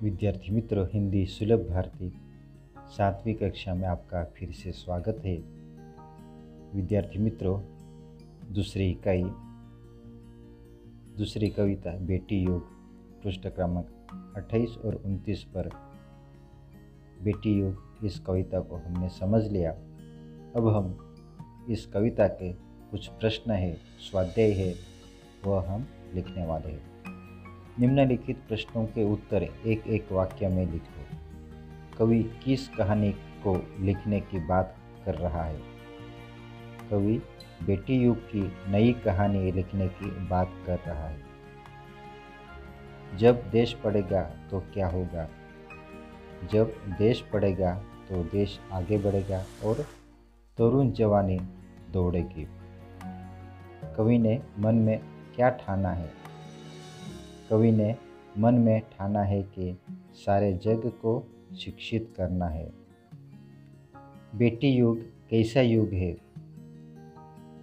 विद्यार्थी मित्रों, हिंदी सुलभ भारती 7वीं कक्षा में आपका फिर से स्वागत है। विद्यार्थी मित्रों, दूसरी कविता बेटी योग पृष्ठ क्रमांक 28 और 29 पर बेटी योग इस कविता को हमने समझ लिया। अब हम इस कविता के कुछ प्रश्न है, स्वाध्याय है, वह हम लिखने वाले हैं। निम्नलिखित प्रश्नों के उत्तर एक एक वाक्य में लिखो। कवि किस कहानी को लिखने की बात कर रहा है? कवि बेटी युग की नई कहानी लिखने की बात कर रहा है। जब देश पढ़ेगा तो क्या होगा? जब देश पढ़ेगा तो देश आगे बढ़ेगा और तरुण जवानी दौड़ेगी। कवि ने मन में क्या ठाना है? कवि ने मन में ठाना है कि सारे जग को शिक्षित करना है। बेटी युग कैसा युग है?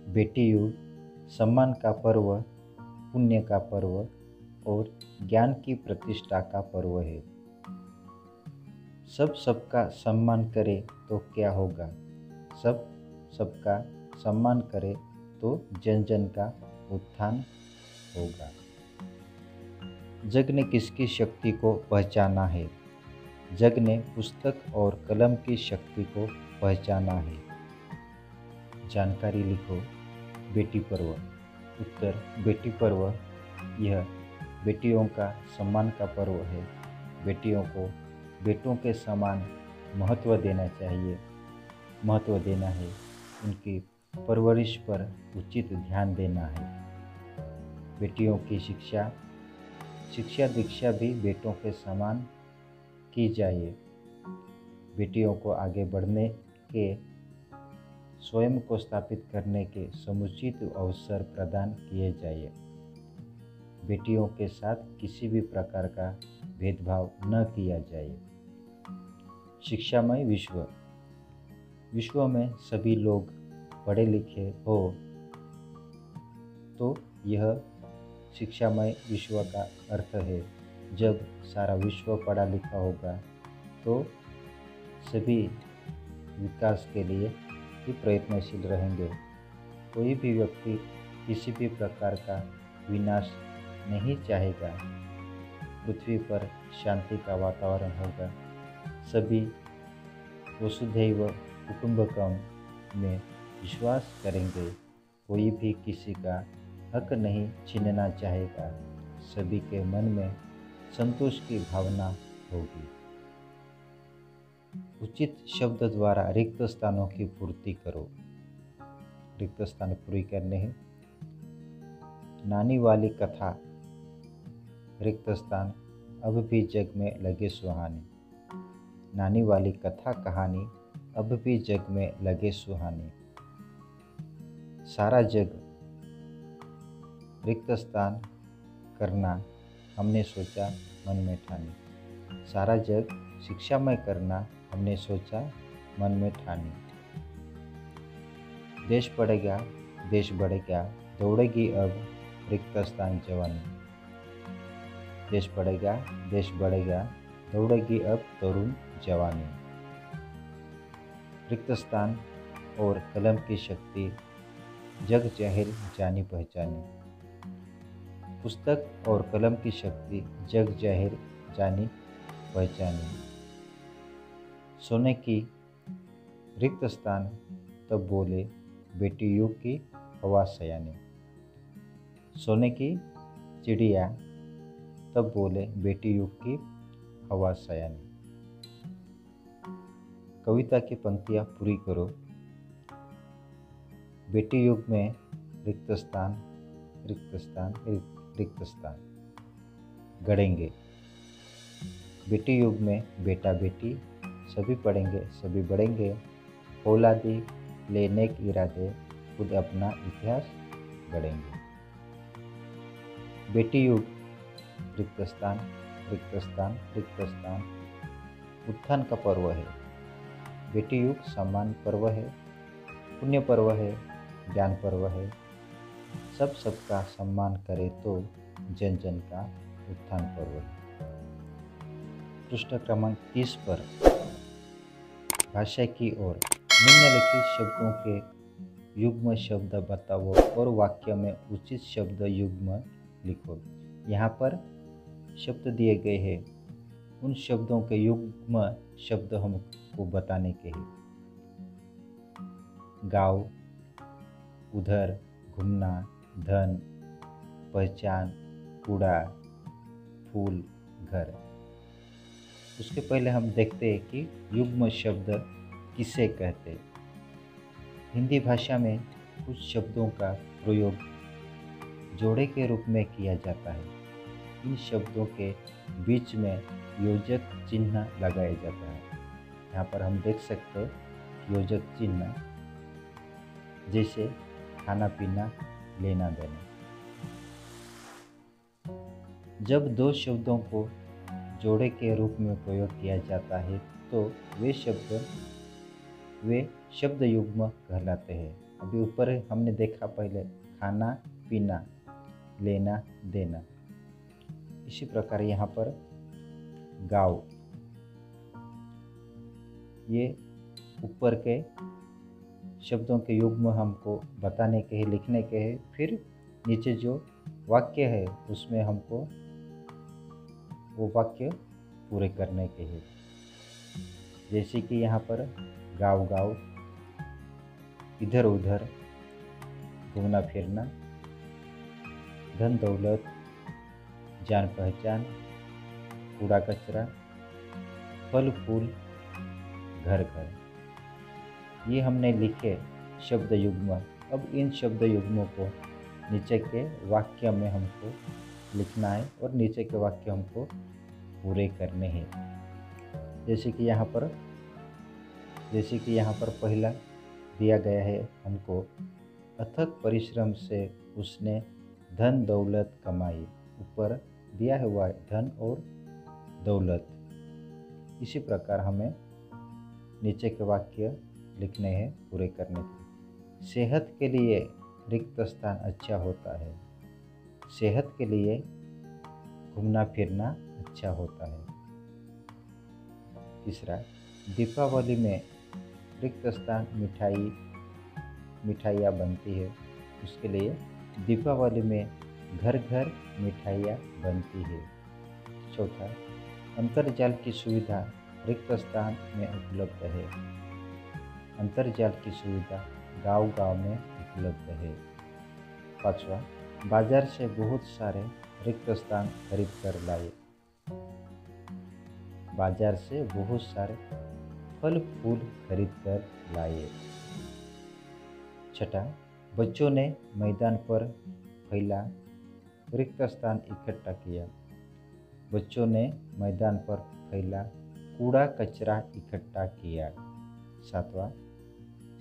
बेटी युग सम्मान का पर्व, पुण्य का पर्व और ज्ञान की प्रतिष्ठा का पर्व है। सब सबका सम्मान करे तो क्या होगा? सब सबका सम्मान करे तो जन जन का उत्थान होगा। जग ने किसकी शक्ति को पहचाना है? जग ने पुस्तक और कलम की शक्ति को पहचाना है। जानकारी लिखो। बेटी पर्व। उत्तर, बेटी पर्व यह बेटियों का सम्मान का पर्व है। बेटियों को बेटों के समान महत्व देना चाहिए, महत्व देना है। उनकी परवरिश पर उचित ध्यान देना है। बेटियों की शिक्षा दीक्षा भी बेटों के समान की जाए। बेटियों को आगे बढ़ने के, स्वयं को स्थापित करने के समुचित अवसर प्रदान किए जाए। बेटियों के साथ किसी भी प्रकार का भेदभाव न किया जाए। शिक्षामय विश्व। विश्व में सभी लोग पढ़े लिखे हो तो यह शिक्षामय विश्व का अर्थ है। जब सारा विश्व पढ़ा लिखा होगा तो सभी विकास के लिए ही प्रयत्नशील रहेंगे। कोई भी व्यक्ति किसी भी प्रकार का विनाश नहीं चाहेगा। पृथ्वी पर शांति का वातावरण होगा। सभी वसुधैव कुटुंबकम में विश्वास करेंगे। कोई भी किसी का हक नहीं छीनना चाहेगा। सभी के मन में संतोष की भावना होगी। उचित शब्द द्वारा रिक्त स्थानों की पूर्ति करो। रिक्त स्थान पूरी करने हैं। नानी वाली कथा, रिक्त स्थान, अब भी जग में लगे सुहाने। नानी वाली कथा कहानी अब भी जग में लगे सुहाने। सारा जग रिक्त स्थान करना हमने सोचा, मन में ठानी। सारा जग शिक्षामय करना हमने सोचा, मन में ठानी। देश पढ़ेगा, देश बढ़ेगा, दौड़ेगी अब रिक्त स्थान जवानी। देश पढ़ेगा, देश बढ़ेगा, दौड़ेगी अब तरुण जवानी। रिक्त स्थान और कलम की शक्ति जग जाहिर जानी पहचानी। पुस्तक और कलम की शक्ति जग जाहिर जानी पहचानी। सोने की रिक्त स्थान तब बोले बेटी युग की हवा सयानी। सोने की चिड़िया तब बोले बेटी युग की हवा सयानी। कविता की पंक्तियाँ पूरी करो। बेटी युग में रिक्त स्थान, रिक्त स्थान, रिक्त स्थान गढ़ेंगे। बेटी युग में बेटा बेटी सभी पढ़ेंगे, सभी बढ़ेंगे। औलादी ले नेक इरादे खुद अपना इतिहास गढ़ेंगे। बेटी युग रिक्त स्थान, रिक्त स्थान, रिक्त स्थान उत्थान का पर्व है। बेटी युग सम्मान पर्व है, पुण्य पर्व है, ज्ञान पर्व है। सब सबका सम्मान करे तो जन जन का उत्थान पर्व है। पृष्ठ क्रमांक 30 पर भाषा की ओर निम्नलिखित शब्दों के युग्म शब्द बताओ और वाक्य में उचित शब्द युग्म लिखो। यहाँ पर शब्द दिए गए हैं, उन शब्दों के युग्म शब्द हमको बताने के हैं। गाँव, उधर, घूमना, धन, पहचान, कूड़ा, फूल, घर। उसके पहले हम देखते हैं कि युग्म शब्द किसे कहते हैं। हिंदी भाषा में कुछ शब्दों का प्रयोग जोड़े के रूप में किया जाता है। इन शब्दों के बीच में योजक चिन्ह लगाया जाता है। यहाँ पर हम देख सकते हैं योजक चिन्ह, जैसे खाना पीना, लेना देना। जब दो शब्दों को जोड़े के रूप में प्रयोग किया जाता है तो वे शब्द युग्म कहलाते हैं। अभी ऊपर हमने देखा पहले खाना पीना, लेना देना। इसी प्रकार यहाँ पर गाँव, ये ऊपर के शब्दों के युग्म हमको बताने के हैं, लिखने के हैं। फिर नीचे जो वाक्य है उसमें हमको वो वाक्य पूरे करने के हैं। जैसे कि यहाँ पर गाँव गाँव, इधर उधर, घूमना फिरना, धन दौलत, जान पहचान, कूड़ा कचरा, फल फूल, घर घर। ये हमने लिखे शब्द युग्म। अब इन शब्द युग्मों को नीचे के वाक्य में हमको लिखना है और नीचे के वाक्य हमको पूरे करने हैं। जैसे कि यहाँ पर पहला दिया गया है हमको, अथक परिश्रम से उसने धन दौलत कमाई। ऊपर दिया हुआ है धन और दौलत। इसी प्रकार हमें नीचे के वाक्य लिखने हैं, पूरे करने के। सेहत के लिए रिक्त स्थान अच्छा होता है। सेहत के लिए घूमना फिरना अच्छा होता है। तीसरा, दीपावली में रिक्त स्थान मिठाइयाँ बनती है। उसके लिए दीपावली में घर घर मिठाइयाँ बनती है। चौथा, अंतर्जाल की सुविधा रिक्त स्थान में उपलब्ध है। अंतर्जाल की सुविधा गांव-गांव में उपलब्ध है। पांचवा, बाजार से बहुत सारे रिक्त स्थान खरीद कर लाए। बाजार से बहुत सारे फल फूल खरीद कर लाए। छठा, बच्चों ने मैदान पर फैला रिक्त स्थान इकट्ठा किया। बच्चों ने मैदान पर फैला कूड़ा कचरा इकट्ठा किया। सातवां,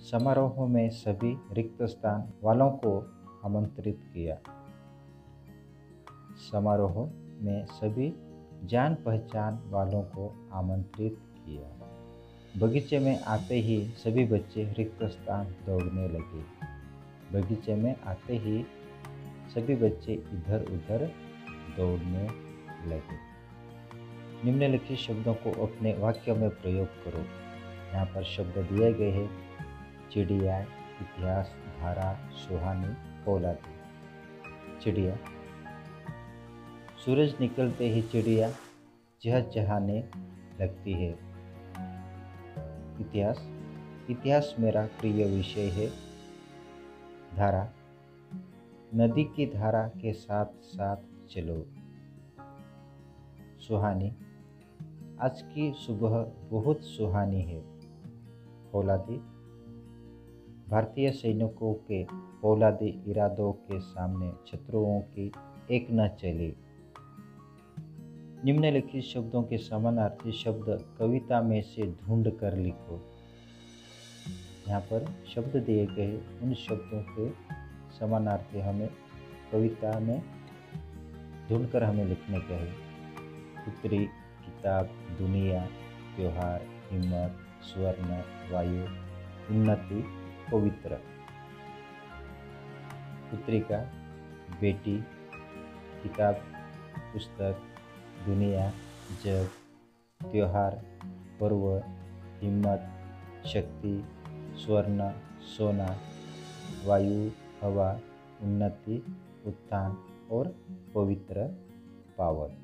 समारोह में सभी रिक्त स्थान वालों को आमंत्रित किया। समारोह में सभी जान पहचान वालों को आमंत्रित किया। बगीचे में आते ही सभी बच्चे रिक्त स्थान दौड़ने लगे। बगीचे में आते ही सभी बच्चे इधर उधर दौड़ने लगे। निम्नलिखित शब्दों को अपने वाक्य में प्रयोग करो। यहाँ पर शब्द दिए गए हैं, चिड़िया, इतिहास, धारा, सुहानी, फौलादी। चिड़िया, सूरज निकलते ही चिड़िया चहचहाने लगती है। इतिहास, इतिहास मेरा प्रिय विषय है। धारा, नदी की धारा के साथ साथ चलो। सुहानी, आज की सुबह बहुत सुहानी है। फौलादी, भारतीय सैनिकों के फौलादी इरादों के सामने शत्रुओं की एक न चली। निम्नलिखित शब्दों के समानार्थी शब्द कविता में से ढूंढ कर लिखो। यहाँ पर शब्द दिए गए, उन शब्दों के समानार्थी हमें कविता में ढूंढकर हमें लिखने के हैं। पुत्री, किताब, दुनिया, त्योहार, हिम्मत, स्वर्ण, वायु, उन्नति, पवित्र। पुत्रिका, बेटी, किताब, पुस्तक, दुनिया, जग, त्योहार, पर्व, हिम्मत, शक्ति, स्वर्ण, सोना, वायु, हवा, उन्नति, उत्थान और पवित्र, पावन।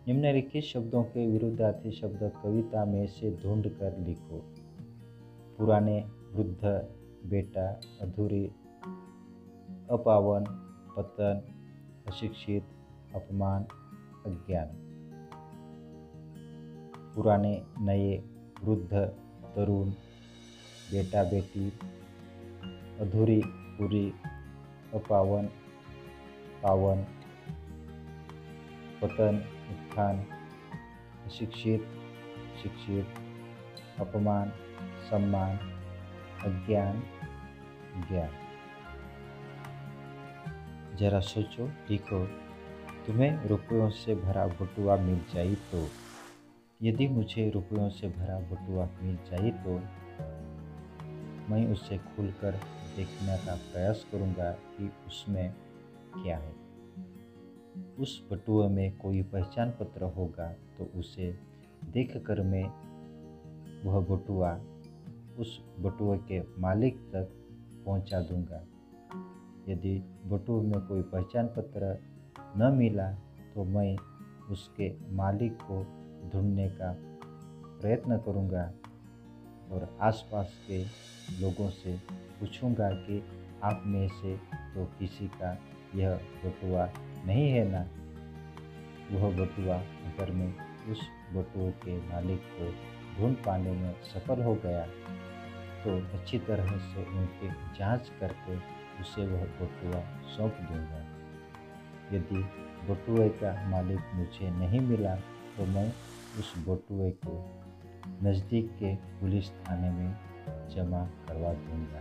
निम्नलिखित शब्दों के विरुद्धार्थी शब्द कविता में से ढूंढ कर लिखो। पुराने, वृद्ध, बेटा, अधूरी, अपावन, पतन, अशिक्षित, अपमान, अज्ञान। पुराने, नए, वृद्ध, तरुण, बेटा बेटी, अधूरी, पूरी, अपावन, पावन, पतन, उत्थान, अशिक्षित, शिक्षित, अपमान, सम्मान, अज्ञान, ज्ञान। जरा सोचो, लिखो। तुम्हें रुपयों से भरा बटुआ मिल जाए तो? यदि मुझे रुपयों से भरा बटुआ मिल जाए तो मैं उसे खोलकर देखने का प्रयास करूंगा कि उसमें क्या है। उस बटुए में कोई पहचान पत्र होगा तो उसे देखकर मैं वह बटुआ उस बटुए के मालिक तक पहुंचा दूंगा। यदि बटुए में कोई पहचान पत्र न मिला तो मैं उसके मालिक को ढूंढने का प्रयत्न करूंगा और आसपास के लोगों से पूछूंगा कि आप में से तो किसी का यह बटुआ नहीं है ना। वह बटुआ अगर मैं उस बटुए के मालिक को ढूंढ पाने में सफल हो गया तो अच्छी तरह से उनकी जांच करके उसे वह बटुआ सौंप दूंगा। यदि बटुए का मालिक मुझे नहीं मिला तो मैं उस बटुए को नज़दीक के पुलिस थाने में जमा करवा दूंगा।